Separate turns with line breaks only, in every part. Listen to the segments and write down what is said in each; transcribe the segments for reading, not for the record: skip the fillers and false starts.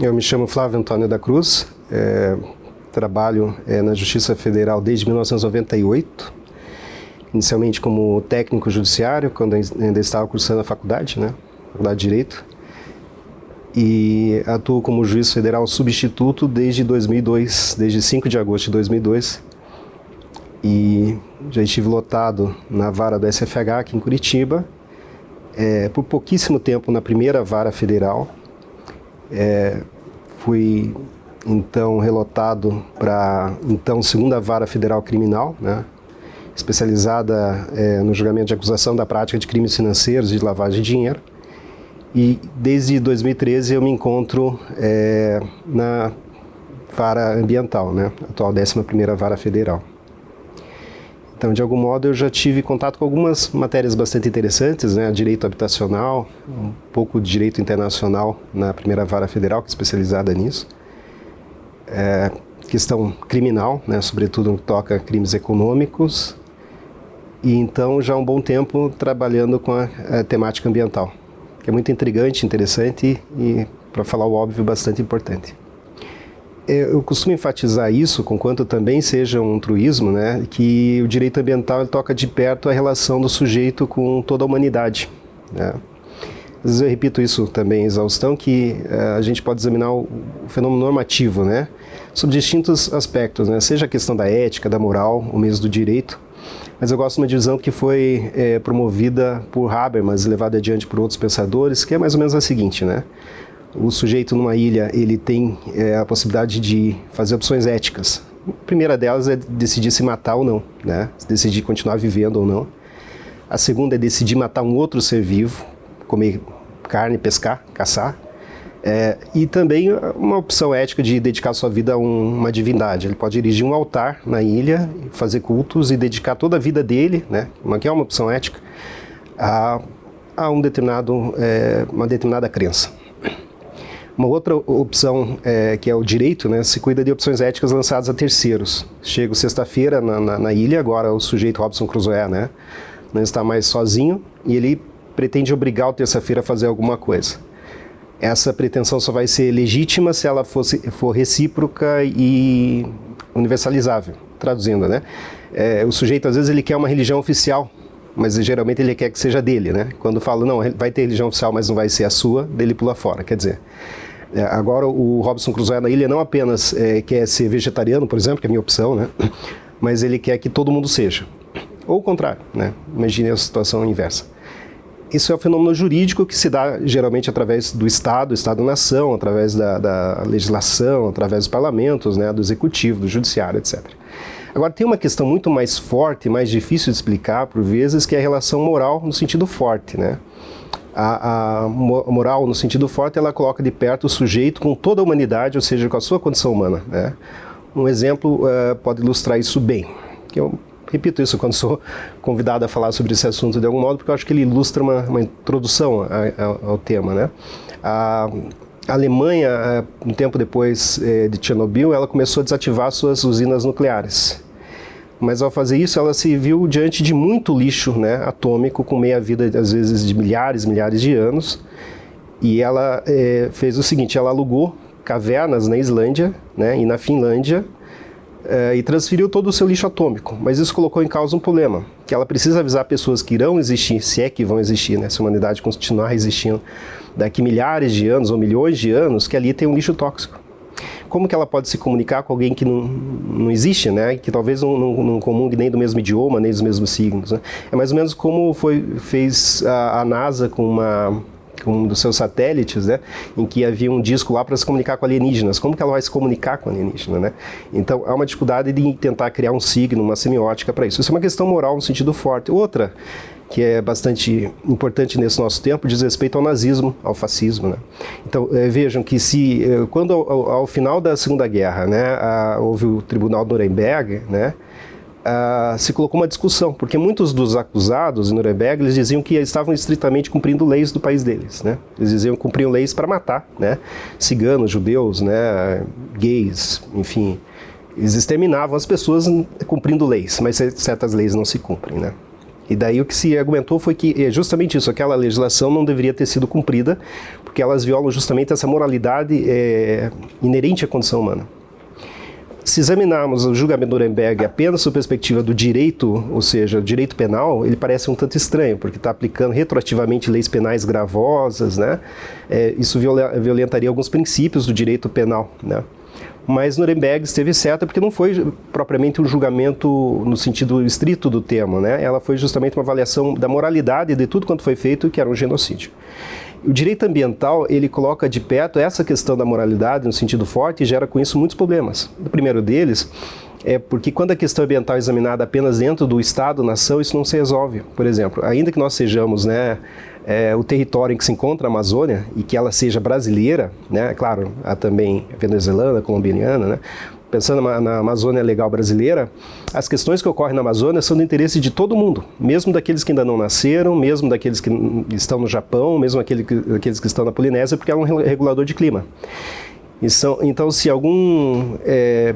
Eu me chamo Flávio Antônio da Cruz, trabalho na Justiça Federal desde 1998, inicialmente como técnico judiciário, quando ainda estava cursando a faculdade, né? Faculdade de Direito, e atuo como juiz federal substituto desde 2002, desde 5 de agosto de 2002, e já estive lotado na vara do SFH aqui em Curitiba, por pouquíssimo tempo na primeira vara federal. Fui então relotado para segunda vara federal criminal, né, especializada no julgamento de acusação da prática de crimes financeiros e de lavagem de dinheiro. E desde 2013 eu me encontro na vara ambiental, né, atual 11ª vara federal. Então, de algum modo, eu já tive contato com algumas matérias bastante interessantes, né? Direito habitacional, um pouco de direito internacional na primeira vara federal, que é especializada nisso. Questão criminal, né? Sobretudo no que toca a crimes econômicos. E então, já há um bom tempo trabalhando com a temática ambiental, que é muito intrigante, interessante e, para falar o óbvio, bastante importante. Eu costumo enfatizar isso, conquanto também seja um truísmo, né, que o direito ambiental ele toca de perto a relação do sujeito com toda a humanidade, né. Às vezes eu repito isso também em exaustão, que a gente pode examinar o fenômeno normativo, né, sob distintos aspectos, né, seja a questão da ética, da moral, ou mesmo do direito, mas eu gosto de uma divisão que foi promovida por Habermas e levada adiante por outros pensadores, que é mais ou menos a seguinte, né. O sujeito numa ilha, ele tem a possibilidade de fazer opções éticas. A primeira delas é decidir se matar ou não, né? Decidir continuar vivendo ou não. A segunda é decidir matar um outro ser vivo, comer carne, pescar, caçar. E também uma opção ética de dedicar sua vida a uma divindade. Ele pode erigir um altar na ilha, fazer cultos e dedicar toda a vida dele, né? Que é uma opção ética, a uma determinada crença. Uma outra opção, que é o direito, né, se cuida de opções éticas lançadas a terceiros. Chego sexta-feira na ilha, agora o sujeito Robinson Crusoe, né, não está mais sozinho e ele pretende obrigar o terça-feira a fazer alguma coisa. Essa pretensão só vai ser legítima se ela for recíproca e universalizável. Traduzindo, né, o sujeito às vezes ele quer uma religião oficial, mas geralmente ele quer que seja dele, né? Quando fala, não, vai ter religião oficial, mas não vai ser a sua, dele pula fora, quer dizer. Agora o Robinson Crusoe na ilha não apenas quer ser vegetariano, por exemplo, que é a minha opção, né? Mas ele quer que todo mundo seja. Ou o contrário, né? Imagine a situação inversa. Isso é um fenômeno jurídico que se dá geralmente através do Estado-nação, através da legislação, através dos parlamentos, né? Do executivo, do judiciário, etc. Agora, tem uma questão muito mais forte, mais difícil de explicar, por vezes, que é a relação moral no sentido forte, né? A moral, no sentido forte, ela coloca de perto o sujeito com toda a humanidade, ou seja, com a sua condição humana, né? Um exemplo pode ilustrar isso bem. Eu repito isso quando sou convidado a falar sobre esse assunto de algum modo, porque eu acho que ele ilustra uma introdução ao tema, né? A Alemanha, um tempo depois de Chernobyl, ela começou a desativar suas usinas nucleares. Mas ao fazer isso, ela se viu diante de muito lixo, né, atômico, com meia-vida, às vezes, de milhares de anos. E ela fez o seguinte, ela alugou cavernas na Islândia, né, e na Finlândia, e transferiu todo o seu lixo atômico. Mas isso colocou em causa um problema, que ela precisa avisar pessoas que irão existir, se é que vão existir, né, se a humanidade continuar existindo, daqui milhares de anos ou milhões de anos, que ali tem um lixo tóxico. Como que ela pode se comunicar com alguém que não existe, né? Que talvez não comungue nem do mesmo idioma, nem dos mesmos signos, né? É mais ou menos como fez a NASA com um dos seus satélites, né? Em que havia um disco lá para se comunicar com alienígenas. Como que ela vai se comunicar com alienígena, né? Então, há uma dificuldade de tentar criar um signo, uma semiótica para isso. Isso é uma questão moral no sentido forte. Outra, que é bastante importante nesse nosso tempo, diz respeito ao nazismo, ao fascismo, né? Então, vejam que quando ao final da Segunda Guerra, né, houve o Tribunal de Nuremberg, né, se colocou uma discussão, porque muitos dos acusados em Nuremberg, eles diziam que estavam estritamente cumprindo leis do país deles, né? Eles diziam que cumpriam leis para matar, né, ciganos, judeus, né, gays, enfim. Eles exterminavam as pessoas cumprindo leis, mas certas leis não se cumprem, né? E daí o que se argumentou foi que justamente isso, aquela legislação não deveria ter sido cumprida, porque elas violam justamente essa moralidade inerente à condição humana. Se examinarmos o julgamento de Nuremberg apenas sob a perspectiva do direito, ou seja, direito penal, ele parece um tanto estranho, porque está aplicando retroativamente leis penais gravosas, né? Isso violentaria alguns princípios do direito penal, né? Mas Nuremberg esteve certa porque não foi propriamente um julgamento no sentido estrito do termo, né? Ela foi justamente uma avaliação da moralidade de tudo quanto foi feito, que era um genocídio. O direito ambiental, ele coloca de perto essa questão da moralidade no sentido forte e gera com isso muitos problemas. O primeiro deles é porque quando a questão ambiental é examinada apenas dentro do Estado-nação, isso não se resolve. Por exemplo, ainda que nós sejamos, né, o território em que se encontra a Amazônia e que ela seja brasileira, né, claro, há também venezuelana, colombiana, né, pensando na Amazônia legal brasileira, as questões que ocorrem na Amazônia são do interesse de todo mundo, mesmo daqueles que ainda não nasceram, mesmo daqueles que estão no Japão, mesmo daqueles que estão na Polinésia, porque é um regulador de clima. Então, se algum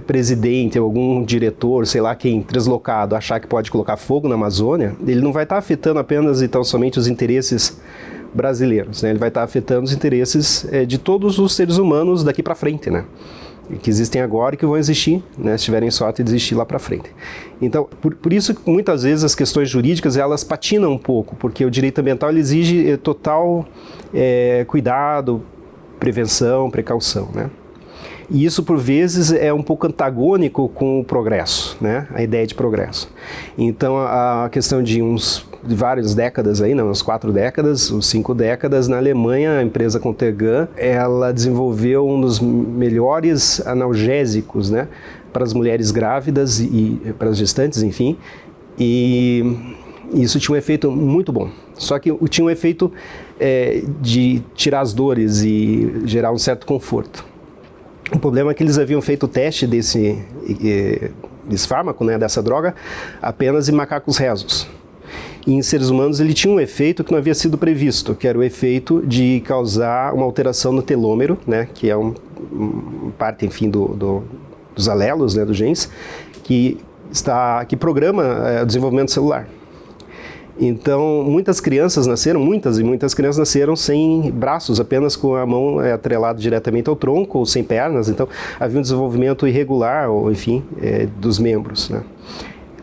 presidente ou algum diretor, sei lá quem, deslocado, achar que pode colocar fogo na Amazônia, ele não vai estar afetando apenas e tão somente os interesses brasileiros, né? Ele vai estar afetando os interesses de todos os seres humanos daqui para frente, né? Que existem agora e que vão existir, né, se tiverem sorte de existir lá para frente. Então, por isso que muitas vezes as questões jurídicas elas patinam um pouco, porque o direito ambiental ele exige total cuidado, prevenção, precaução, né? E isso, por vezes, é um pouco antagônico com o progresso, né? A ideia de progresso. Então, a questão de várias décadas aí, não, umas 4 décadas, ou 5 décadas, na Alemanha, a empresa Contergan, ela desenvolveu um dos melhores analgésicos, né? Para as mulheres grávidas e para as gestantes, enfim. E isso tinha um efeito muito bom. Só que tinha um efeito de tirar as dores e gerar um certo conforto. O problema é que eles haviam feito o teste desse fármaco, né, dessa droga, apenas em macacos rezos. E em seres humanos ele tinha um efeito que não havia sido previsto, que era o efeito de causar uma alteração no telômero, né, que é parte, enfim, dos alelos, né, dos genes, que programa o desenvolvimento celular. Então, muitas crianças nasceram sem braços, apenas com a mão atrelada diretamente ao tronco, ou sem pernas. Então, havia um desenvolvimento irregular, ou enfim, dos membros, né?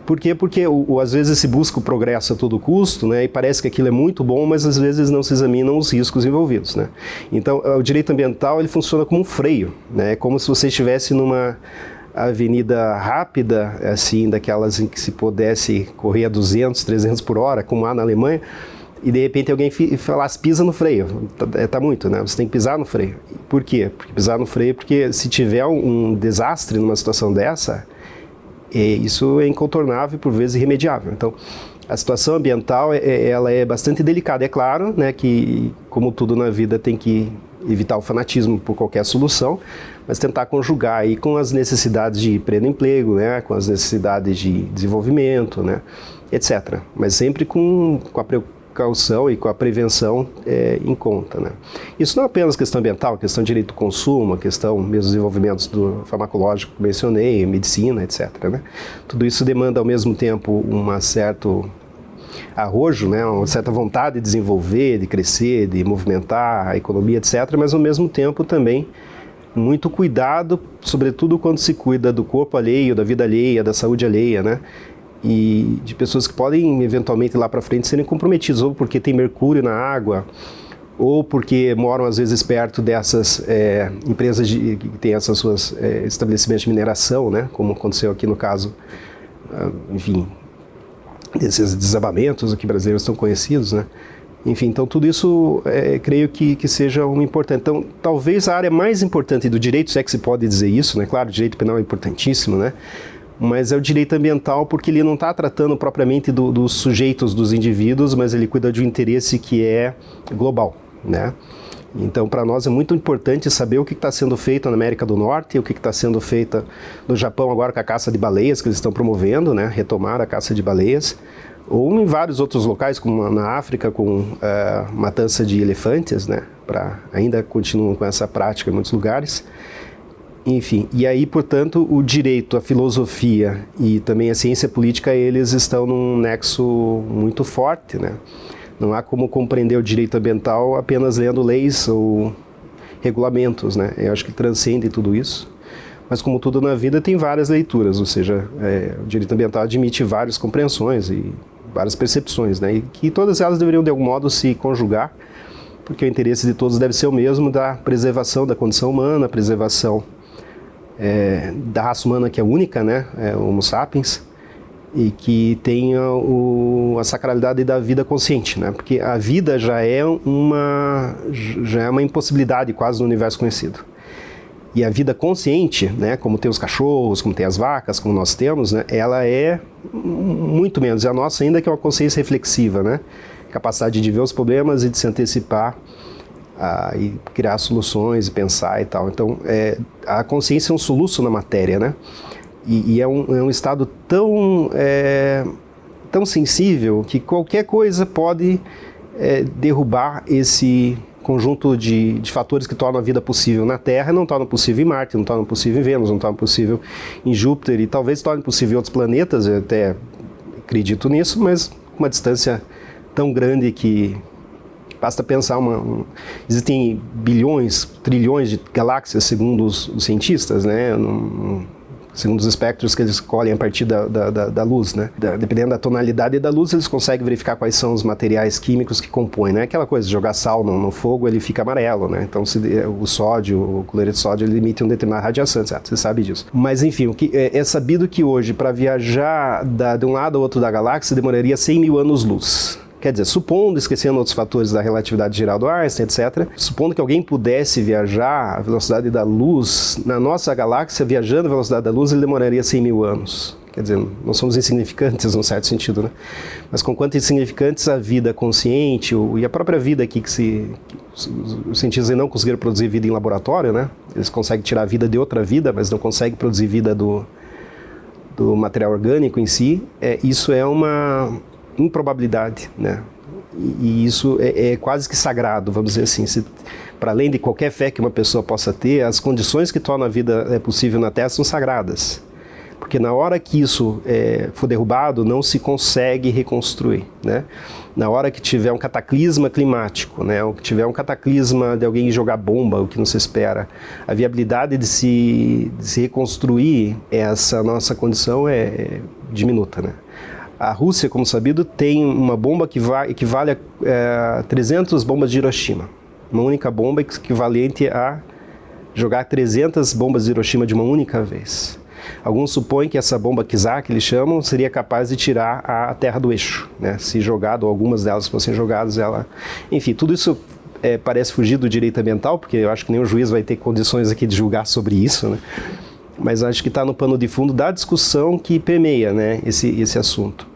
Por quê? Porque às vezes se busca o progresso a todo custo, né, e parece que aquilo é muito bom, mas às vezes não se examinam os riscos envolvidos, né? Então, o direito ambiental ele funciona como um freio, né? É como se você estivesse numa avenida rápida, assim, daquelas em que se pudesse correr a 200, 300 por hora, como há na Alemanha, e de repente alguém falasse, pisa no freio, tá muito, né? Você tem que pisar no freio. Por quê? Porque pisar no freio, porque se tiver um desastre numa situação dessa, isso é incontornável e por vezes irremediável. Então, a situação ambiental, ela é bastante delicada. É claro, né, que como tudo na vida tem que evitar o fanatismo por qualquer solução, mas tentar conjugar aí com as necessidades de pleno emprego, né, com as necessidades de desenvolvimento, né, etc. Mas sempre com a precaução e com a prevenção em conta, né. Isso não é apenas questão ambiental, questão de direito do consumo, questão mesmo dos desenvolvimentos do farmacológico que mencionei, medicina, etc. Né. Tudo isso demanda ao mesmo tempo um certo arrojo, né, uma certa vontade de desenvolver, de crescer, de movimentar a economia, etc., mas ao mesmo tempo também muito cuidado, sobretudo quando se cuida do corpo alheio, da vida alheia, da saúde alheia, né, e de pessoas que podem eventualmente lá para frente serem comprometidas, ou porque tem mercúrio na água, ou porque moram às vezes perto dessas empresas que têm essas suas estabelecimentos de mineração, né, como aconteceu aqui no caso, enfim, desses desabamentos aqui brasileiros tão conhecidos, né? Enfim, então tudo isso creio que seja uma importante. Então, talvez a área mais importante do direito, se é que se pode dizer isso, né? Claro, o direito penal é importantíssimo, né? Mas é o direito ambiental porque ele não está tratando propriamente dos sujeitos, dos indivíduos, mas ele cuida de um interesse que é global, né? Então, para nós é muito importante saber o que está sendo feito na América do Norte, o que está sendo feito no Japão agora com a caça de baleias que eles estão promovendo, né, retomar a caça de baleias, ou em vários outros locais, como na África, com matança de elefantes, né, ainda continuam com essa prática em muitos lugares. Enfim, e aí, portanto, o direito, a filosofia e também a ciência política, eles estão num nexo muito forte, né? Não há como compreender o direito ambiental apenas lendo leis ou regulamentos, né? Eu acho que transcende tudo isso. Mas como tudo na vida, tem várias leituras, ou seja, o direito ambiental admite várias compreensões e várias percepções, né? E que todas elas deveriam, de algum modo, se conjugar, porque o interesse de todos deve ser o mesmo, da preservação da condição humana, a preservação da raça humana, que é única, né? O Homo sapiens, e que tenha a sacralidade da vida consciente, né? Porque a vida já é uma impossibilidade quase no universo conhecido. E a vida consciente, né, como tem os cachorros, como tem as vacas, como nós temos, né, ela é muito menos. E a nossa ainda que é uma consciência reflexiva, né? Capacidade de ver os problemas e de se antecipar e criar soluções, pensar e tal. Então, a consciência é um soluço na matéria, né? E é um estado tão sensível que qualquer coisa pode derrubar esse conjunto de fatores que tornam a vida possível na Terra, não tornam possível em Marte, não tornam possível em Vênus, não tornam possível em Júpiter e talvez tornem possível em outros planetas, eu até acredito nisso, mas com uma distância tão grande que basta pensar, existem bilhões, trilhões de galáxias, segundo os cientistas, né? Segundo os espectros que eles escolhem a partir da luz, né? Dependendo da tonalidade da luz, eles conseguem verificar quais são os materiais químicos que compõem, né? Aquela coisa de jogar sal no fogo, ele fica amarelo, né? Então, o sódio, o cloreto de sódio, ele emite uma determinada radiação, certo? Você sabe disso. Mas, enfim, é sabido que hoje, para viajar de um lado ao outro da galáxia, demoraria 100 mil anos-luz. Quer dizer, supondo, esquecendo outros fatores da relatividade geral do Einstein, etc., supondo que alguém pudesse viajar a velocidade da luz na nossa galáxia, viajando a velocidade da luz, ele demoraria 100 mil anos. Quer dizer, não somos insignificantes, num certo sentido, né? Mas com quanto insignificantes a vida consciente e a própria vida aqui os cientistas não conseguiram produzir vida em laboratório, né? Eles conseguem tirar a vida de outra vida, mas não conseguem produzir vida do material orgânico em si. Isso é uma improbabilidade, né? E isso é quase que sagrado, vamos dizer assim. Para além de qualquer fé que uma pessoa possa ter, as condições que tornam a vida possível na Terra são sagradas. Porque na hora que isso for derrubado, não se consegue reconstruir, né? Na hora que tiver um cataclisma climático, né? Ou que tiver um cataclisma de alguém jogar bomba, o que não se espera, a viabilidade de se reconstruir essa nossa condição é diminuta, né? A Rússia, como sabido, tem uma bomba que equivale a 300 bombas de Hiroshima. Uma única bomba equivalente a jogar 300 bombas de Hiroshima de uma única vez. Alguns supõem que essa bomba Kizar, que eles chamam, seria capaz de tirar a Terra do eixo, né? Se jogado, ou algumas delas fossem jogadas, Enfim, tudo isso parece fugir do direito ambiental, porque eu acho que nenhum juiz vai ter condições aqui de julgar sobre isso, né? Mas acho que está no pano de fundo da discussão que permeia, né, esse assunto.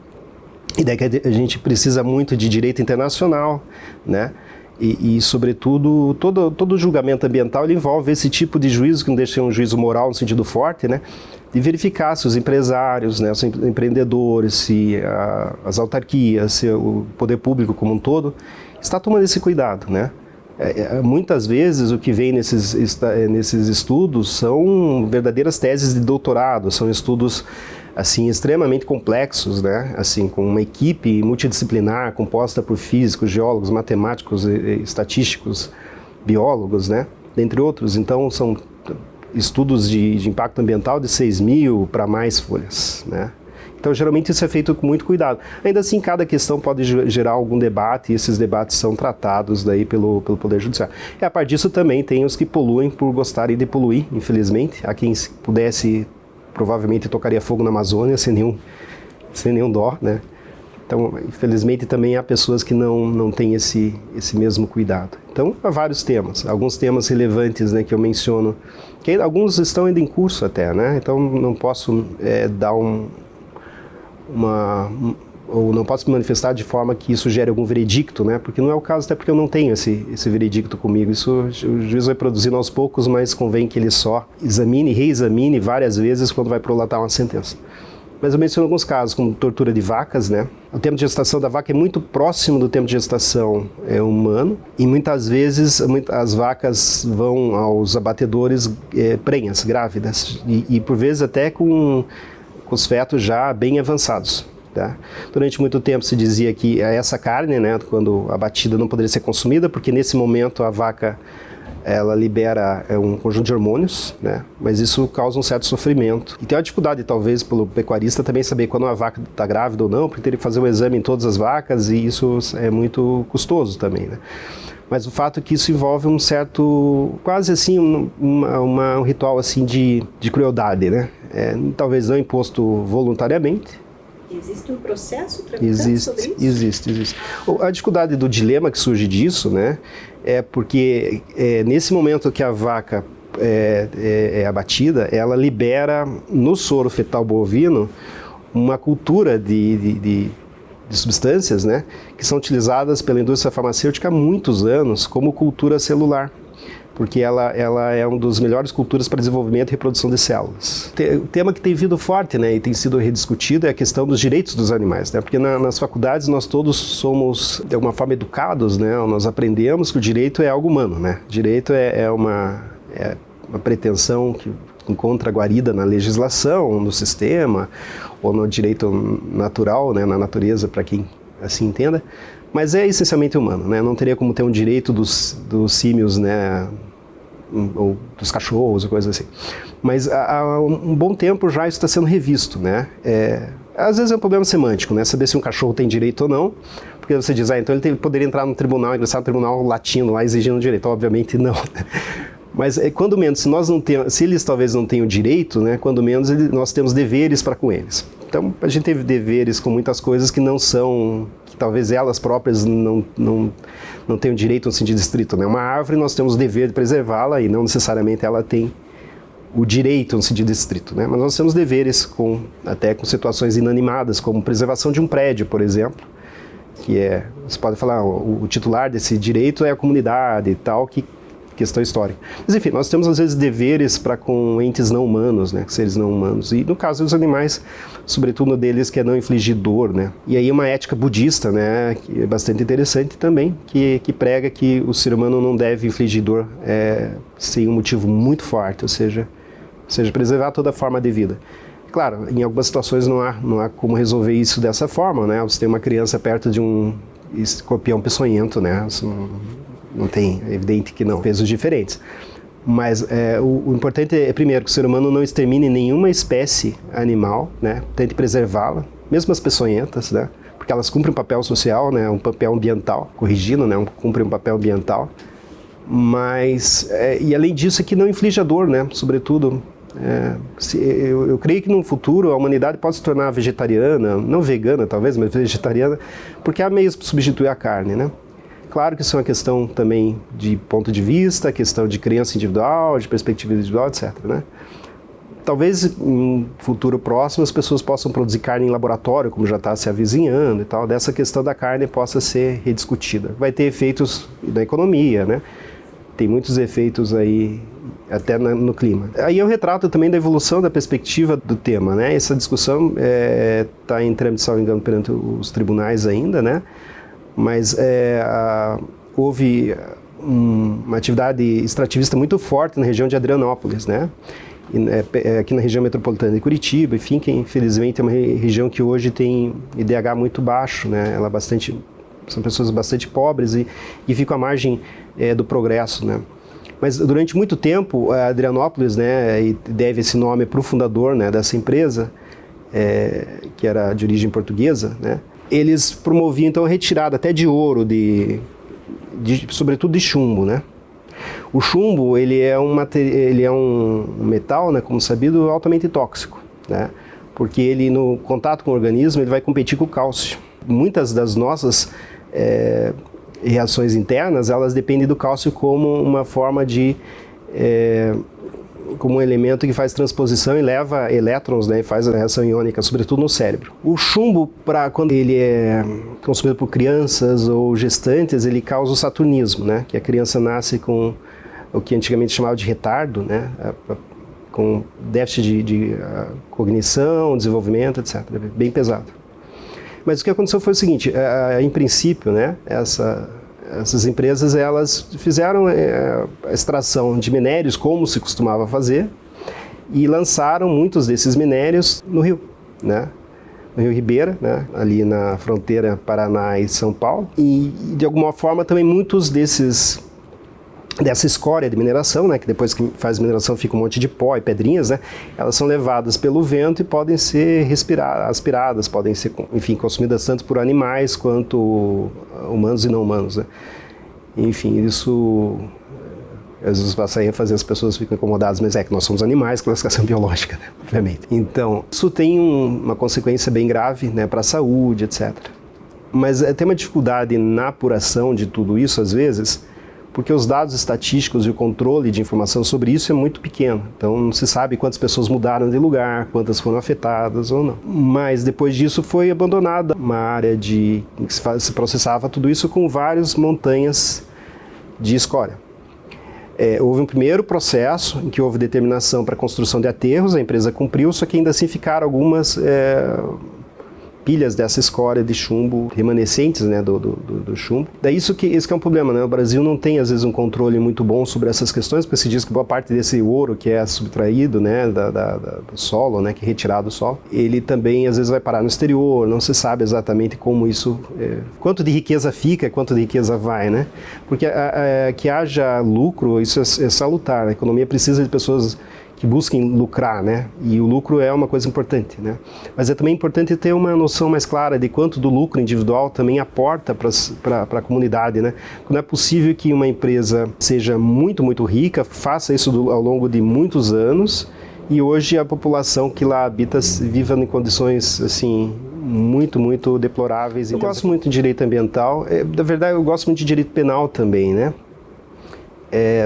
E daí que a gente precisa muito de direito internacional, né? E sobretudo, todo julgamento ambiental ele envolve esse tipo de juízo, que não deixa de ser um juízo moral no sentido forte, né? De verificar se os empresários, né, os empreendedores, se as autarquias, se o poder público como um todo está tomando esse cuidado, né? Muitas vezes o que vem nesses estudos são verdadeiras teses de doutorado, são estudos assim extremamente complexos, né? Assim, com uma equipe multidisciplinar composta por físicos, geólogos, matemáticos, estatísticos, biólogos, né? Dentre outros. Então são estudos de impacto ambiental de 6.000 para mais folhas, né? Então, geralmente isso é feito com muito cuidado. Ainda assim, cada questão pode gerar algum debate, e esses debates são tratados daí pelo Poder Judiciário. E a parte disso também tem os que poluem por gostarem de poluir, infelizmente. Há quem pudesse, provavelmente tocaria fogo na Amazônia sem nenhum dó, né? Então, infelizmente, também há pessoas que não têm esse mesmo cuidado. Então, há vários temas. Alguns temas relevantes, né, que eu menciono, que alguns estão ainda em curso até, né? Então, não posso dar ou não posso me manifestar de forma que isso gere algum veredicto, né? Porque não é o caso, até porque eu não tenho esse veredicto comigo. Isso o juiz vai produzindo aos poucos, mas convém que ele só examine e reexamine várias vezes quando vai prolatar uma sentença. Mas eu menciono alguns casos, como tortura de vacas, né? O tempo de gestação da vaca é muito próximo do tempo de gestação humano e muitas vezes as vacas vão aos abatedores prenhas, grávidas e por vezes até com os fetos já bem avançados. Tá? Durante muito tempo se dizia que essa carne, né, quando abatida, não poderia ser consumida porque nesse momento a vaca ela libera um conjunto de hormônios, né? Mas isso causa um certo sofrimento. E tem uma dificuldade, talvez, pelo pecuarista também saber quando uma vaca está grávida ou não, porque teria que fazer um exame em todas as vacas e isso é muito custoso também, né? Mas o fato é que isso envolve um certo, quase assim, um ritual assim de crueldade, né? Talvez não imposto voluntariamente.
Existe um processo tramitando sobre isso?
Existe. A dificuldade do dilema que surge disso, né, é porque nesse momento que a vaca é abatida, ela libera no soro fetal bovino uma cultura de substâncias, né, que são utilizadas pela indústria farmacêutica há muitos anos como cultura celular. Porque ela é uma das melhores culturas para desenvolvimento e reprodução de células. O tema que tem vindo forte, né, e tem sido rediscutido é a questão dos direitos dos animais, né, porque nas faculdades nós todos somos, de alguma forma, educados, né, nós aprendemos que o direito é algo humano, né, direito é uma pretensão que encontra guarida na legislação, no sistema, ou no direito natural, né, na natureza, para quem assim entenda. Mas é essencialmente humano, né? Não teria como ter um direito dos símios, né? Ou dos cachorros, ou coisas assim. Mas há um bom tempo já isso está sendo revisto, né? Às vezes é um problema semântico, né? Saber se um cachorro tem direito ou não. Porque você diz, então ele poderia entrar no tribunal, ingressar no tribunal latino lá exigindo direito. Obviamente não. Mas quando menos, se eles talvez não tenham direito, né? Quando menos nós temos deveres para com eles. Então a gente teve deveres com muitas coisas que não são, que talvez elas próprias não tenham direito no sentido estrito, né? Uma árvore nós temos o dever de preservá-la e não necessariamente ela tem o direito no sentido estrito, né? Mas nós temos deveres até com situações inanimadas, como preservação de um prédio, por exemplo, que você pode falar, o titular desse direito é a comunidade e tal, questão histórica. Mas enfim, nós temos às vezes deveres para com entes não humanos, né, seres não humanos, e no caso dos animais, sobretudo deles que é não infligir dor, né. E aí uma ética budista, né, que é bastante interessante também, que prega que o ser humano não deve infligir dor sem um motivo muito forte, ou seja, preservar toda a forma de vida. Claro, em algumas situações não há como resolver isso dessa forma, né. Você tem uma criança perto de um escorpião peçonhento, né. Não tem, é evidente que não, pesos diferentes. Mas o importante é, primeiro, que o ser humano não extermine nenhuma espécie animal, né? Tente preservá-la, mesmo as peçonhentas, né? Porque elas cumprem um papel social, né? Um papel ambiental, corrigindo, né? Cumprem um papel ambiental. Mas, e além disso, é que não inflige a dor, né? Sobretudo, eu creio que no futuro a humanidade pode se tornar vegetariana, não vegana talvez, mas vegetariana, porque há meios para substituir a carne, né? Claro que isso é uma questão também de ponto de vista, questão de crença individual, de perspectiva individual, etc., né? Talvez em um futuro próximo as pessoas possam produzir carne em laboratório, como já está se avizinhando e tal, dessa questão da carne possa ser rediscutida. Vai ter efeitos na economia, né? Tem muitos efeitos aí até no clima. Aí eu retrato também da evolução da perspectiva do tema, né? Essa discussão está em trâmite, se não me engano, perante os tribunais ainda, né? Mas houve uma atividade extrativista muito forte na região de Adrianópolis, né? Aqui na região metropolitana de Curitiba, enfim, que infelizmente é uma região que hoje tem IDH muito baixo, né? São pessoas bastante pobres e ficam à margem do progresso, né? Mas durante muito tempo, a Adrianópolis, né, e deve esse nome para o fundador, né, dessa empresa, que era de origem portuguesa, né? Eles promoviam então a retirada até de ouro, sobretudo de chumbo, né? O chumbo ele é um metal, né, como sabido, altamente tóxico, né? Porque ele no contato com o organismo ele vai competir com o cálcio. Muitas das nossas reações internas elas dependem do cálcio como uma forma de como um elemento que faz transposição e leva elétrons, né, e faz a reação iônica, sobretudo no cérebro. O chumbo, quando ele é consumido por crianças ou gestantes, ele causa o saturnismo, né, que a criança nasce com o que antigamente chamava de retardo, né, com déficit de cognição, desenvolvimento, etc. Bem pesado. Mas o que aconteceu foi o seguinte, em princípio, né, essas empresas elas fizeram a extração de minérios como se costumava fazer e lançaram muitos desses minérios no rio, né? No Rio Ribeira, né? Ali na fronteira Paraná e São Paulo. E de alguma forma também muitos dessa escória de mineração, né, que depois que faz mineração fica um monte de pó e pedrinhas, né, elas são levadas pelo vento e podem ser aspiradas, podem ser, enfim, consumidas tanto por animais quanto humanos e não humanos, né. Enfim, isso às vezes vai sair a fazer as pessoas ficam incomodadas, mas que nós somos animais, classificação biológica, né, obviamente. Então, isso tem uma consequência bem grave, né, para a saúde, etc. Mas tem uma dificuldade na apuração de tudo isso, às vezes, porque os dados estatísticos e o controle de informação sobre isso é muito pequeno. Então não se sabe quantas pessoas mudaram de lugar, quantas foram afetadas ou não. Mas depois disso foi abandonada uma área em que se processava tudo isso com várias montanhas de escória. Houve um primeiro processo em que houve determinação para a construção de aterros, a empresa cumpriu, só que ainda assim ficaram algumas pilhas dessa escória de chumbo remanescentes, né, do chumbo. Daí esse que é um problema, né? O Brasil não tem às vezes um controle muito bom sobre essas questões, porque se diz que boa parte desse ouro que é subtraído, né, do solo, né, que é retirado do solo, ele também às vezes vai parar no exterior, não se sabe exatamente como isso, quanto de riqueza fica, quanto de riqueza vai, né? Porque que haja lucro, isso é salutar. A economia precisa de pessoas que busquem lucrar, né? E o lucro é uma coisa importante, né? Mas é também importante ter uma noção mais clara de quanto do lucro individual também aporta para a comunidade, né? Não é possível que uma empresa seja muito, muito rica, faça isso ao longo de muitos anos e hoje a população que lá habita viva em condições, assim, muito, muito deploráveis. Eu gosto muito de direito ambiental, na verdade eu gosto muito de direito penal também, né?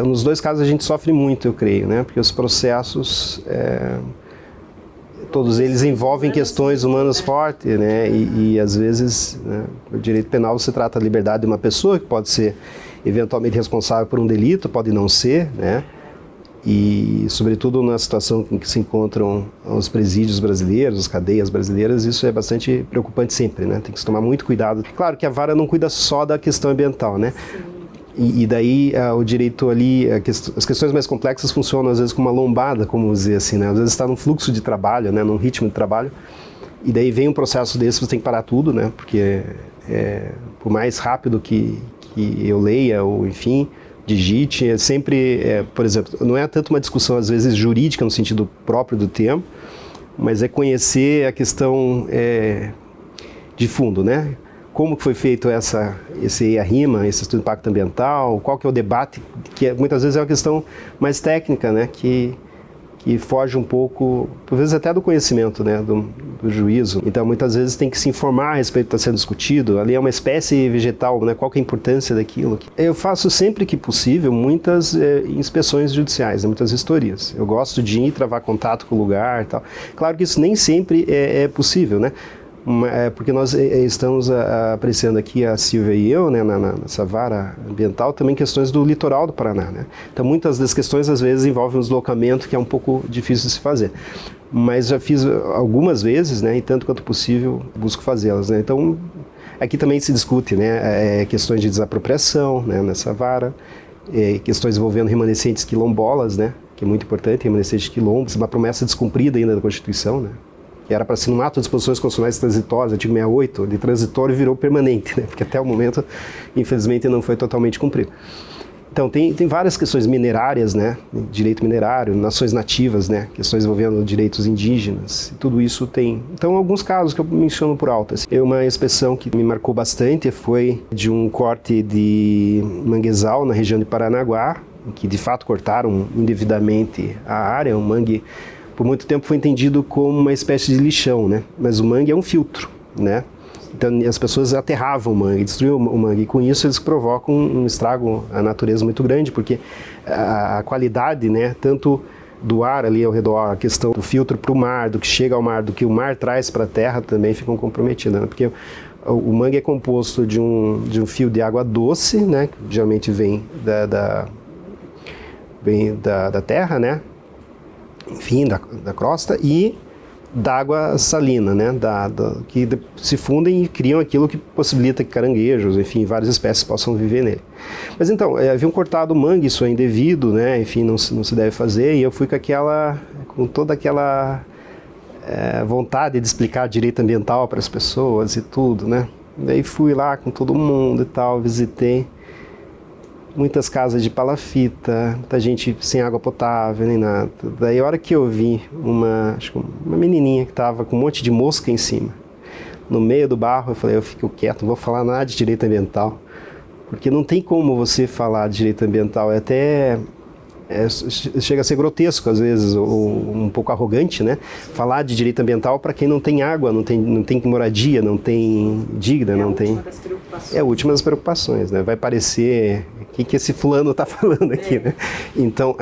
Nos dois casos a gente sofre muito, eu creio, né? Porque os processos, todos eles envolvem questões humanas fortes, né? E às vezes, né, o direito penal se trata da liberdade de uma pessoa que pode ser eventualmente responsável por um delito, pode não ser, né? E sobretudo na situação em que se encontram os presídios brasileiros, as cadeias brasileiras, isso é bastante preocupante sempre, né? Tem que se tomar muito cuidado. Claro que a vara não cuida só da questão ambiental, né? E daí o direito ali, as questões mais complexas funcionam às vezes como uma lombada, como dizer assim, né? Às vezes está num fluxo de trabalho, né? Num ritmo de trabalho, e daí vem um processo desse, você tem que parar tudo, né? Porque por mais rápido que eu leia ou enfim, digite, sempre, por exemplo, não é tanto uma discussão às vezes jurídica no sentido próprio do termo, mas é conhecer a questão de fundo, né? Como foi feito esse EIA-RIMA, esse estudo de impacto ambiental, qual que é o debate, que muitas vezes é uma questão mais técnica, né, que foge um pouco, por vezes até do conhecimento, né, do juízo. Então, muitas vezes tem que se informar a respeito do que está sendo discutido. Ali é uma espécie vegetal, né, qual que é a importância daquilo. Eu faço sempre que possível muitas inspeções judiciais, né, muitas vistorias. Eu gosto de ir travar contato com o lugar e tal. Claro que isso nem sempre é possível, né? Porque nós estamos apreciando aqui, a Silvia e eu, né, nessa vara ambiental, também questões do litoral do Paraná, né? Então muitas das questões às vezes envolvem um deslocamento que é um pouco difícil de se fazer. Mas já fiz algumas vezes, né, e tanto quanto possível busco fazê-las, né? Então aqui também se discute, né, questões de desapropriação, né, nessa vara, questões envolvendo remanescentes quilombolas, né, que é muito importante, remanescentes de quilombos, uma promessa descumprida ainda da Constituição, né? Que era para ser um ato de disposições constitucionais transitórias, artigo 68, de transitório virou permanente, né? Porque até o momento, infelizmente, não foi totalmente cumprido. Então, tem várias questões minerárias, né? Direito minerário, nações nativas, né? Questões envolvendo direitos indígenas, tudo isso tem. Então, alguns casos que eu menciono por alto. Assim. Uma inspeção que me marcou bastante foi de um corte de manguezal na região de Paranaguá, em que de fato cortaram indevidamente a área, um mangue. Por muito tempo foi entendido como uma espécie de lixão, né? Mas o mangue é um filtro, né? Então as pessoas aterravam o mangue, destruíam o mangue, e com isso eles provocam um estrago à natureza muito grande, porque a qualidade, né, tanto do ar ali ao redor, a questão do filtro para o mar, do que chega ao mar, do que o mar traz para a terra, também ficam comprometidas, né? Porque o mangue é composto de um fio de água doce, né, que geralmente vem da terra, né? enfim, da crosta e da água salina, né, que se fundem e criam aquilo que possibilita que caranguejos, enfim, várias espécies possam viver nele. Mas então, haviam cortado o mangue, isso é indevido, né, enfim, não se deve fazer, e eu fui com toda aquela vontade de explicar direito ambiental para as pessoas e tudo, né. Daí fui lá com todo mundo e tal, visitei muitas casas de palafita, muita gente sem água potável nem nada. Daí a hora que eu vi uma menininha que estava com um monte de mosca em cima, no meio do barro, eu falei, eu fico quieto, não vou falar nada de direito ambiental, porque não tem como você falar de direito ambiental, chega a ser grotesco às vezes, ou um pouco arrogante, né? Falar de direito ambiental para quem não tem água, não tem moradia, não tem digna, não tem... É a última das preocupações, né? Vai parecer... O que esse fulano está falando aqui, né? Então,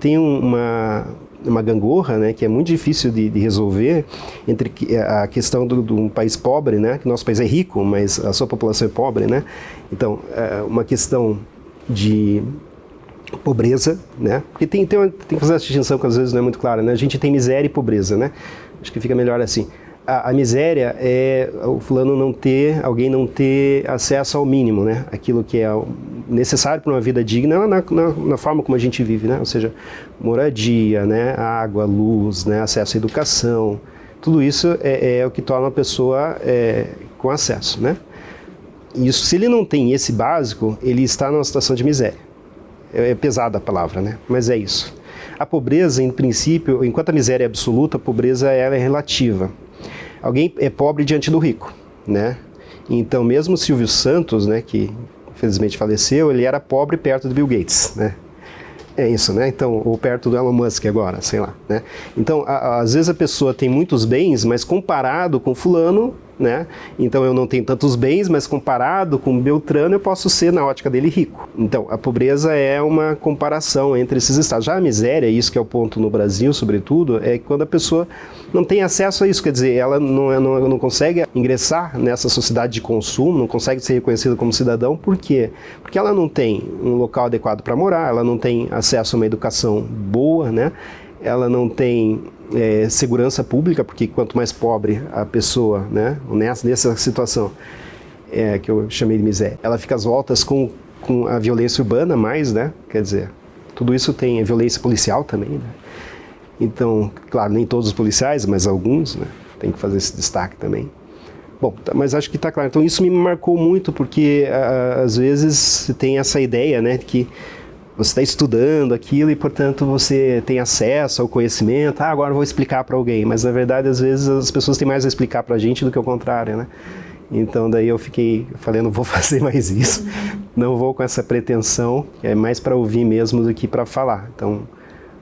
tem uma gangorra, né, que é muito difícil de resolver entre a questão de um país pobre, né? Que nosso país é rico, mas a sua população é pobre, né? Então, uma questão de pobreza, né? Porque tem que fazer essa distinção que às vezes não é muito clara, né? A gente tem miséria e pobreza, né? Acho que fica melhor assim. A miséria é alguém não ter acesso ao mínimo, né? Aquilo que é necessário para uma vida digna na forma como a gente vive, né? Ou seja, moradia, né? Água, luz, né? Acesso à educação. Tudo isso é o que torna a pessoa com acesso, né? Isso, se ele não tem esse básico, ele está numa situação de miséria. É pesada a palavra, né? Mas é isso. A pobreza, em princípio, enquanto a miséria é absoluta, a pobreza ela é relativa. Alguém é pobre diante do rico, né? Então, mesmo Silvio Santos, né, que infelizmente faleceu, ele era pobre perto do Bill Gates, né? É isso, né? Então, ou perto do Elon Musk agora, sei lá, né? Então, às vezes a pessoa tem muitos bens, mas comparado com fulano, né? Então eu não tenho tantos bens, mas comparado com Beltrano eu posso ser, na ótica dele, rico. Então, a pobreza é uma comparação entre esses estados. Já a miséria, isso que é o ponto no Brasil, sobretudo, é quando a pessoa não tem acesso a isso, quer dizer, ela não consegue ingressar nessa sociedade de consumo, não consegue ser reconhecida como cidadão. Por quê? Porque ela não tem um local adequado para morar, ela não tem acesso a uma educação boa, né? Ela não tem segurança pública, porque quanto mais pobre a pessoa, né, nessa situação que eu chamei de miséria, ela fica às voltas com a violência urbana mais, né? Quer dizer, tudo isso tem violência policial também, né? Então, claro, nem todos os policiais, mas alguns, né? Tem que fazer esse destaque também. Bom, mas acho que está claro. Então isso me marcou muito, porque às vezes tem essa ideia, né, que você está estudando aquilo e, portanto, você tem acesso ao conhecimento. Agora eu vou explicar para alguém. Mas, na verdade, às vezes as pessoas têm mais a explicar para a gente do que o contrário, né? Então, daí eu falei, não vou fazer mais isso. Não vou com essa pretensão, é mais para ouvir mesmo do que para falar. Então,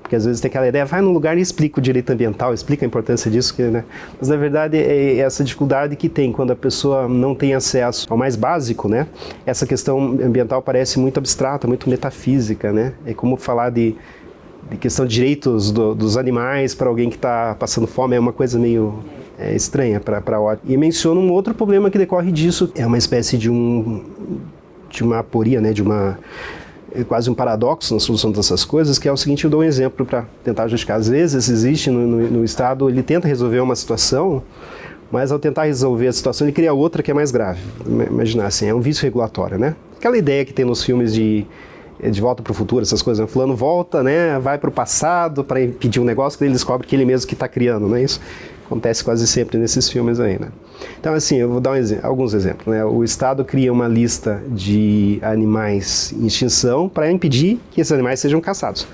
porque às vezes tem aquela ideia, vai num lugar e explica o direito ambiental, explica a importância disso, né? Mas na verdade é essa dificuldade que tem quando a pessoa não tem acesso ao mais básico, né? Essa questão ambiental parece muito abstrata, muito metafísica, né? É como falar de questão de direitos dos animais para alguém que está passando fome, é uma coisa meio estranha para a E menciono um outro problema que decorre disso, é uma espécie de uma aporia, né? Quase um paradoxo na solução dessas coisas, que é o seguinte, eu dou um exemplo para tentar justificar. Às vezes existe no Estado, ele tenta resolver uma situação, mas ao tentar resolver a situação, ele cria outra que é mais grave. Imaginar assim, é um vício regulatório, né? Aquela ideia que tem nos filmes de Volta para o Futuro, essas coisas, né? Fulano volta, né? Vai para o passado para impedir um negócio que ele descobre que ele mesmo que está criando, não é isso? Acontece quase sempre nesses filmes aí, né? Então, assim, eu vou dar alguns exemplos, né? O Estado cria uma lista de animais em extinção para impedir que esses animais sejam caçados.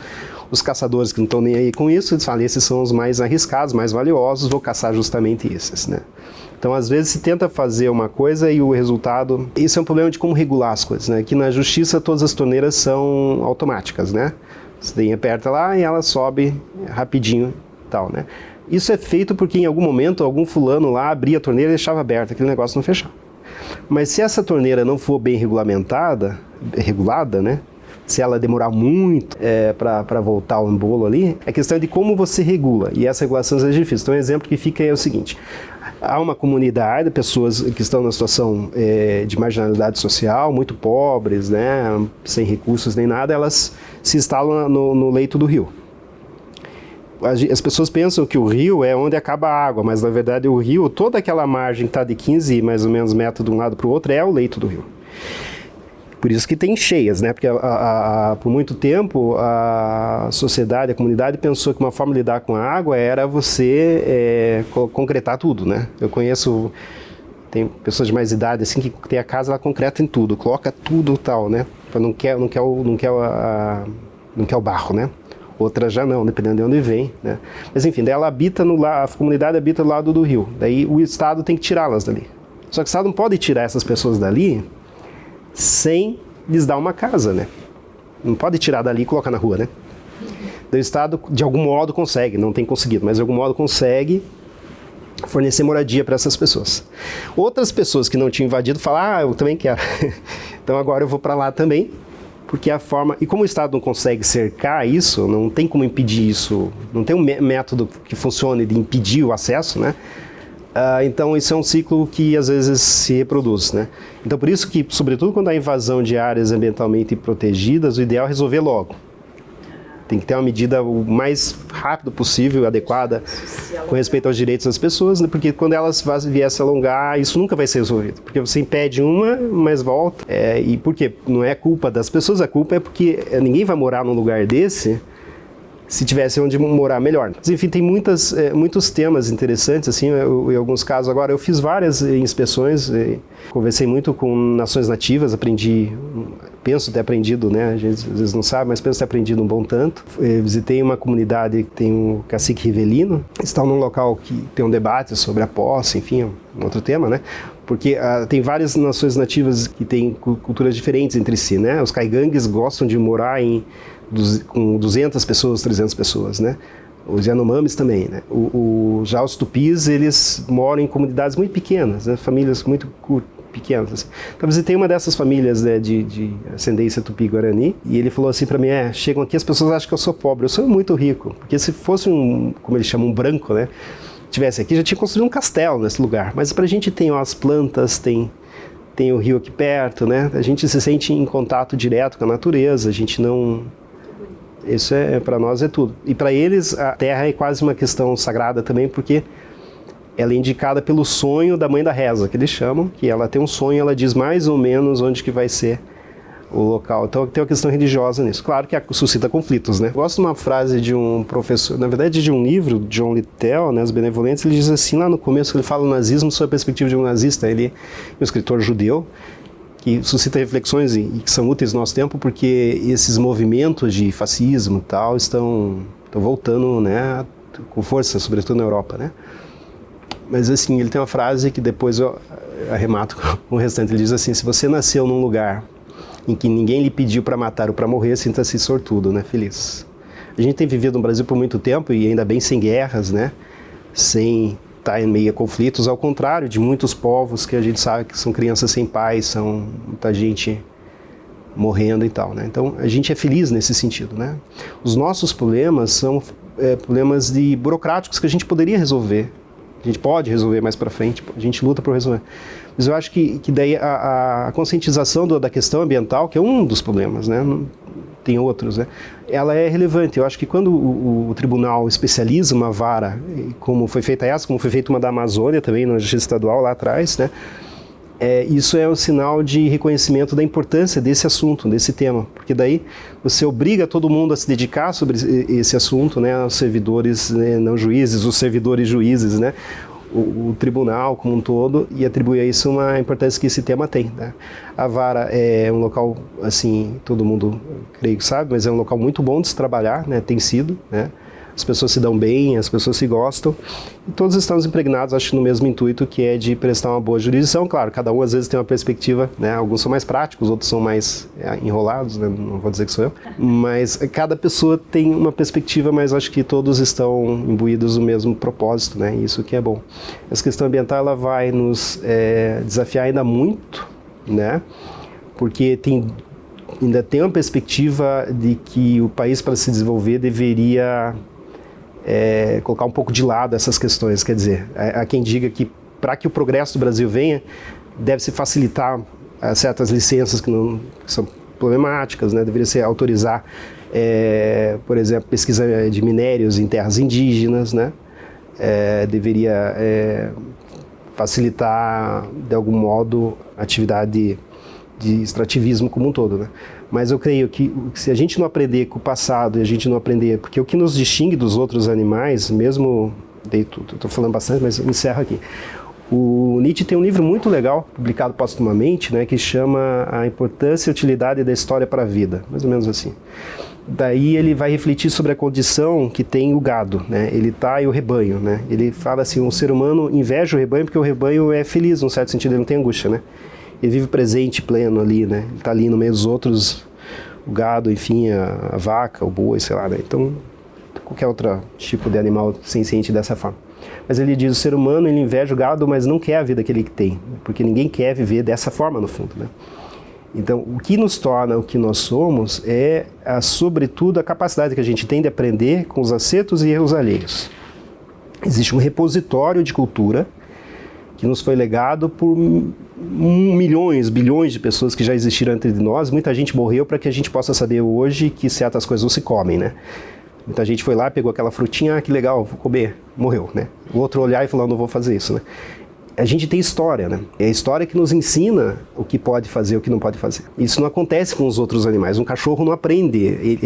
Os caçadores que não estão nem aí com isso, eles falam, esses são os mais arriscados, mais valiosos, vou caçar justamente esses, né? Então, às vezes, se tenta fazer uma coisa e o resultado... Isso é um problema de como regular as coisas, né? Que na justiça todas as torneiras são automáticas, né? Você aperta lá e ela sobe rapidinho e tal, né? Isso é feito porque em algum momento algum fulano lá abria a torneira e deixava aberta, aquele negócio não fechava. Mas se essa torneira não for bem regulada, né? Se ela demorar muito para voltar ao embolo ali, a questão é de como você regula, e essa regulação é difícil. Então, um exemplo que fica é o seguinte, há uma comunidade, pessoas que estão na situação de marginalidade social, muito pobres, né? Sem recursos nem nada, elas se instalam no leito do rio. As pessoas pensam que o rio é onde acaba a água, mas na verdade o rio, toda aquela margem que está de 15 mais ou menos metros de um lado para o outro, é o leito do rio. Por isso que tem cheias, né? Porque por muito tempo a sociedade, a comunidade pensou que uma forma de lidar com a água era você concretar tudo, né? Eu conheço, tem pessoas de mais idade assim que tem a casa, ela concreta em tudo, coloca tudo tal, né? Não quer o barro, né? Outra já não, dependendo de onde vem, né? Mas enfim, daí ela habita a comunidade habita do lado do rio. Daí o Estado tem que tirá-las dali. Só que o Estado não pode tirar essas pessoas dali sem lhes dar uma casa, né? Não pode tirar dali e colocar na rua, né? Daí o Estado, de algum modo, consegue, não tem conseguido, mas de algum modo consegue fornecer moradia para essas pessoas. Outras pessoas que não tinham invadido falam, eu também quero. Então agora eu vou para lá também. Porque a forma... E como o Estado não consegue cercar isso, não tem como impedir isso, não tem um método que funcione de impedir o acesso, né? Então isso é um ciclo que às vezes se reproduz, né? Então por isso que, sobretudo quando há invasão de áreas ambientalmente protegidas, o ideal é resolver logo. Tem que ter uma medida o mais rápido possível, adequada, com respeito aos direitos das pessoas, né? Porque quando elas viessem se alongar, isso nunca vai ser resolvido. Porque você impede uma, mas volta. E por quê? Não é culpa das pessoas, a culpa é porque ninguém vai morar num lugar desse se tivesse onde morar melhor. Mas, enfim, tem muitos temas interessantes, assim, em alguns casos. Agora, eu fiz várias inspeções, conversei muito com nações nativas, penso ter aprendido, né, às vezes não sabe, mas penso ter aprendido um bom tanto. Visitei uma comunidade que tem um cacique rivelino, estão num local que tem um debate sobre a posse, enfim, um outro tema, né? Porque tem várias nações nativas que têm culturas diferentes entre si, né? Os caigangues gostam de morar com 200 pessoas, 300 pessoas, né? Os Yanomamis também, né? Já os Tupis, eles moram em comunidades muito pequenas, né? Famílias muito pequenas. Assim. Então, eu visitei uma dessas famílias, né, de ascendência Tupi-Guarani, e ele falou assim para mim, chegam aqui, as pessoas acham que eu sou pobre, eu sou muito rico, porque se fosse como eles chamam, um branco, né? Tivesse aqui, já tinha construído um castelo nesse lugar, mas pra gente tem as plantas, tem o rio aqui perto, né? A gente se sente em contato direto com a natureza, a gente não... Isso para nós é tudo. E para eles a terra é quase uma questão sagrada também, porque ela é indicada pelo sonho da mãe da reza, que eles chamam, que ela tem um sonho, ela diz mais ou menos onde que vai ser o local. Então tem uma questão religiosa nisso. Claro que suscita conflitos, né? Eu gosto de uma frase de um professor, na verdade de um livro, John Littell, né, Os Benevolentes, ele diz assim, lá no começo, ele fala o nazismo sob a perspectiva de um nazista. Ele é um escritor judeu, que suscita reflexões e que são úteis no nosso tempo, porque esses movimentos de fascismo e tal estão voltando, né, com força, sobretudo na Europa, né? Mas assim, ele tem uma frase que depois eu arremato com o restante. Ele diz assim, se você nasceu num lugar em que ninguém lhe pediu para matar ou para morrer, sinta-se sortudo, né, feliz. A gente tem vivido no Brasil por muito tempo, e ainda bem sem guerras, né, sem estar em meio a conflitos, ao contrário de muitos povos que a gente sabe que são crianças sem pais, são muita gente morrendo e tal, né? Então a gente é feliz nesse sentido, né? Os nossos problemas são problemas burocráticos que a gente poderia resolver, a gente pode resolver mais para frente, a gente luta por resolver. Mas eu acho que daí a conscientização da questão ambiental, que é um dos problemas, né? Tem outros, né? Ela é relevante. Eu acho que quando o tribunal especializa uma vara, como foi feita uma da Amazônia também, na Justiça Estadual lá atrás, né? Isso é um sinal de reconhecimento da importância desse assunto, desse tema, porque daí você obriga todo mundo a se dedicar sobre esse assunto, né? Os servidores, né, não juízes, os servidores juízes, né? O tribunal como um todo, e atribui a isso uma importância que esse tema tem, né? A vara é um local, assim, todo mundo creio que sabe, mas é um local muito bom de se trabalhar, né? Tem sido, né? As pessoas se dão bem, as pessoas se gostam, e todos estamos impregnados, acho, no mesmo intuito, que é de prestar uma boa jurisdição. Claro, cada um às vezes tem uma perspectiva, né? Alguns são mais práticos, outros são mais enrolados, né? Não vou dizer que sou eu, mas cada pessoa tem uma perspectiva, mas acho que todos estão imbuídos do mesmo propósito, né? Isso que é bom. Essa questão ambiental, ela vai nos desafiar ainda muito, né? Porque ainda tem uma perspectiva de que o país, para se desenvolver, deveria colocar um pouco de lado essas questões. Quer dizer, há quem diga que para que o progresso do Brasil venha, deve-se facilitar certas licenças que são problemáticas, né? Deveria ser autorizar, por exemplo, pesquisa de minérios em terras indígenas, né? Deveria facilitar, de algum modo, a atividade de extrativismo como um todo, né? Mas eu creio que se a gente não aprender com o passado e a gente não aprender... Porque o que nos distingue dos outros animais, mesmo... Estou falando bastante, mas eu encerro aqui. O Nietzsche tem um livro muito legal, publicado postumamente, né, que chama A Importância e Utilidade da História para a Vida, mais ou menos assim. Daí ele vai refletir sobre a condição que tem o gado, né, e o rebanho, né. Ele fala assim, o ser humano inveja o rebanho porque o rebanho é feliz, num certo sentido, ele não tem angústia, né. Ele vive presente, pleno ali, né, ele está ali no meio dos outros, o gado, enfim, a vaca, o boi, sei lá, né. Então, qualquer outro tipo de animal senciente dessa forma. Mas ele diz, o ser humano, ele inveja o gado, mas não quer a vida que ele tem, porque ninguém quer viver dessa forma, no fundo, né? Então, o que nos torna o que nós somos é, sobretudo, a capacidade que a gente tem de aprender com os acertos e erros alheios. Existe um repositório de cultura que nos foi legado por milhões, bilhões de pessoas que já existiram antes de nós. Muita gente morreu para que a gente possa saber hoje que certas coisas não se comem, né? Muita gente foi lá, pegou aquela frutinha, que legal, vou comer, morreu, né? O outro olhar e falou, não vou fazer isso, né? A gente tem história, né? É a história que nos ensina o que pode fazer e o que não pode fazer. Isso não acontece com os outros animais. Um cachorro não aprende.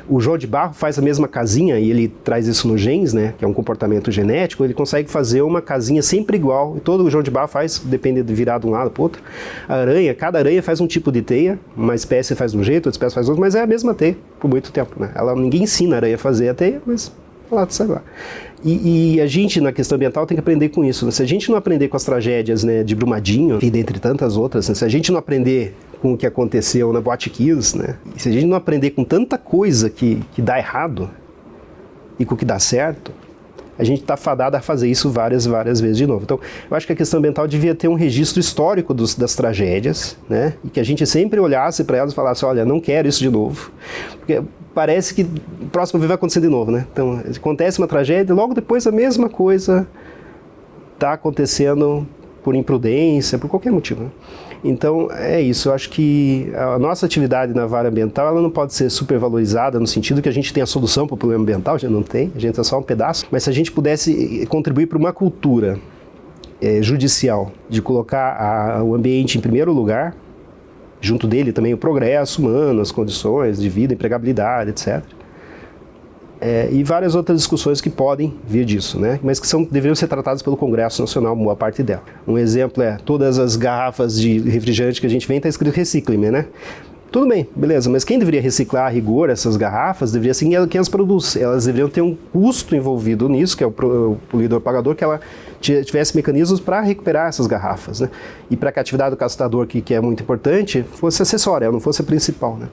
O João de Barro faz a mesma casinha e ele traz isso no genes, né? Que é um comportamento genético. Ele consegue fazer uma casinha sempre igual. E todo o João de Barro faz, depende de virar de um lado para o outro. A aranha, cada aranha faz um tipo de teia. Uma espécie faz de um jeito, outra espécie faz de outro, mas é a mesma teia por muito tempo, né? Ninguém ensina a aranha a fazer a teia, mas lá, sabe lá. E a gente, na questão ambiental, tem que aprender com isso, né? Se a gente não aprender com as tragédias, né, de Brumadinho, e dentre tantas outras, né? Se a gente não aprender com o que aconteceu na Boate Kiss, né? E se a gente não aprender com tanta coisa que dá errado e com o que dá certo, a gente está fadado a fazer isso várias vezes de novo. Então, eu acho que a questão ambiental devia ter um registro histórico das tragédias, né? E que a gente sempre olhasse para elas e falasse, olha, não quero isso de novo. Porque parece que o próximo vai acontecer de novo, né? Então, acontece uma tragédia e logo depois a mesma coisa está acontecendo por imprudência, por qualquer motivo, né? Então, é isso. Eu acho que a nossa atividade na área ambiental, ela não pode ser supervalorizada no sentido que a gente tem a solução para o problema ambiental, a gente não tem, a gente é só um pedaço. Mas se a gente pudesse contribuir para uma cultura judicial de colocar o ambiente em primeiro lugar, junto dele também o progresso humano, as condições de vida, empregabilidade, etc. E várias outras discussões que podem vir disso, né? Mas que deveriam ser tratadas pelo Congresso Nacional, boa parte dela. Um exemplo é todas as garrafas de refrigerante que a gente vem, está escrito reciclem, né? Tudo bem, beleza, mas quem deveria reciclar a rigor essas garrafas deveria ser quem as produz. Elas deveriam ter um custo envolvido nisso, que é o poluidor-pagador, que ela tivesse mecanismos para recuperar essas garrafas, né? E para que a atividade do captador, que é muito importante, fosse acessória, não fosse a principal, né?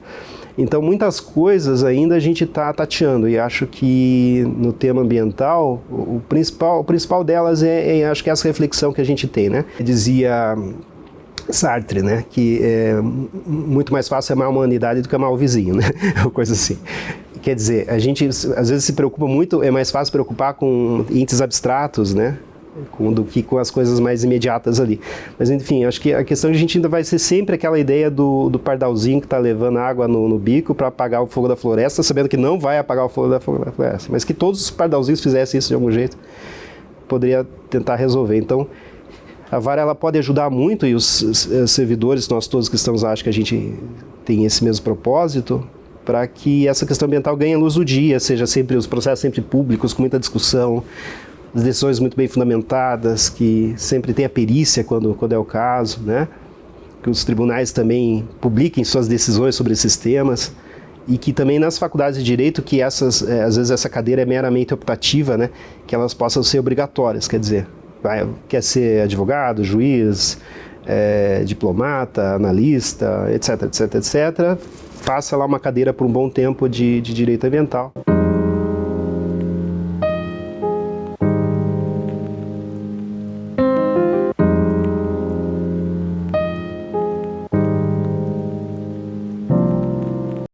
Então, muitas coisas ainda a gente está tateando, e acho que no tema ambiental, o principal delas acho que é essa reflexão que a gente tem, né? Dizia Sartre, né, que é muito mais fácil amar a humanidade do que amar o vizinho, né, coisa assim. Quer dizer, a gente às vezes se preocupa muito, é mais fácil preocupar com entes abstratos, né, do que com as coisas mais imediatas ali. Mas enfim, acho que a questão a gente ainda vai ser sempre aquela ideia do pardalzinho que está levando água no bico para apagar o fogo da floresta, sabendo que não vai apagar o fogo da floresta, mas que todos os pardalzinhos fizessem isso de algum jeito, poderia tentar resolver. Então, a vara ela pode ajudar muito, e os servidores, nós todos que estamos lá, acho que a gente tem esse mesmo propósito, para que essa questão ambiental ganhe a luz do dia, seja sempre os processos sempre públicos, com muita discussão, as decisões muito bem fundamentadas, que sempre tem a perícia quando é o caso, né? Que os tribunais também publiquem suas decisões sobre esses temas, e que também nas faculdades de direito, que às vezes essa cadeira é meramente optativa, né? Que elas possam ser obrigatórias, quer dizer, quer ser advogado, juiz, diplomata, analista, etc, faça lá uma cadeira por um bom tempo de direito ambiental.